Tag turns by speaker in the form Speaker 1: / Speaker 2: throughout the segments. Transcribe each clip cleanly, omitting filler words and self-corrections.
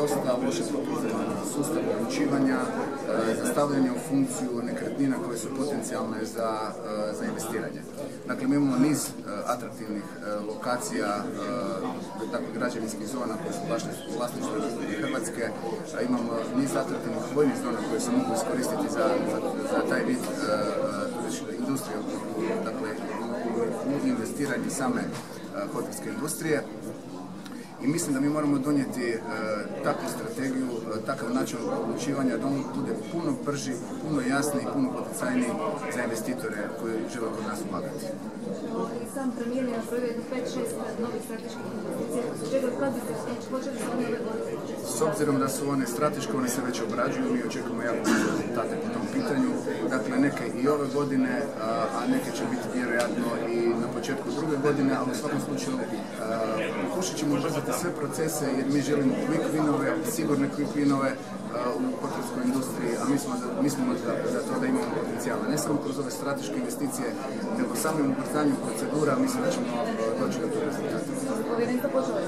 Speaker 1: dosta loše propušteno sustav odlučivanja za stavljanje u funkciju nekretnina koje su potencijalne za investiranje. Dakle, mi imamo niz atraktivnih lokacija, dakle, građevinskih zona koje su vlasništvo Republike Hrvatske, imamo niz atraktivnih vojnih zona koje se mogu iskoristiti za taj vid industrije, dakle, u investiranju same hotelske industrije. I mislim da mi moramo donijeti takvu strategiju, takav način odlučivanja da on bude puno brži, puno jasniji, puno poticajniji za investitore koji žele kod nas ulagati.
Speaker 2: Sam premijer je napravio 5-6 novih strateških investicija. Čega kad bi se počeli s one
Speaker 1: S obzirom da su one strateške, one se već obrađuju, mi očekujemo jako brzo rezultate po tom pitanju. Dakle, neke i ove godine, a neke će biti vjerojatno i na početku druge godine, ali u svakom slučaju pokušat ćemo ubrzati sve procese jer mi želimo quick winove, sigurne quick winove u hotelskoj industriji, a mislimo za to da imamo potencijala. Ne samo kroz ove strateške investicije, nego samim ubrzanjem procedura, mislim da ćemo doći do tog rezultata.
Speaker 2: Povjerenstvo počelo?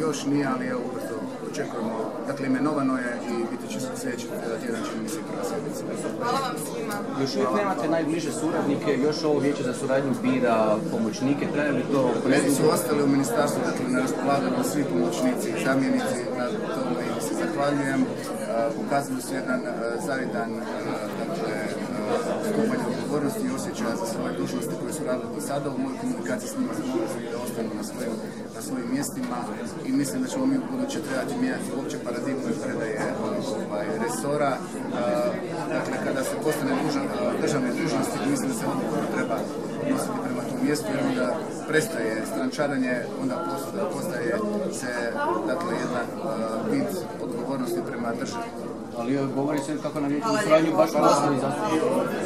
Speaker 1: Još nije, ali evo ubrzo očekujemo. Dakle, imenovano je i biti će sljedeći tjedan čini mi se prva sjednica.
Speaker 3: Hvala vam svima.
Speaker 4: Još uvijek nemate najbliže suradnike, još ovo vijeće za suradnju bira pomoćnike, treba li to...
Speaker 1: Meni su ostali u ministarstvu, dakle, na raspolaganju svi pomoćnici i zamjenici, na tome i se zahvaljujem. Pokazali su jedan zavidan stupanj odgovornosti i osjećaja za svoje dužnosti koje su radili do sada. U mojoj komunikaciji s njima zamolili da ostanu na svojim mjestima i mislim da ćemo mi u buduće trebati mijenjati uopće paradigmu i predaje resora. Dakle, kada se postane državne dužnosti, mislim da se odgovorno treba odnositi prema tom mjestu jer onda prestaje strančaranje, onda postaje se jedna vid odgovornosti prema državi.
Speaker 4: Ali govori se kako na vijeću suradnju baš na osnovi zastupnika.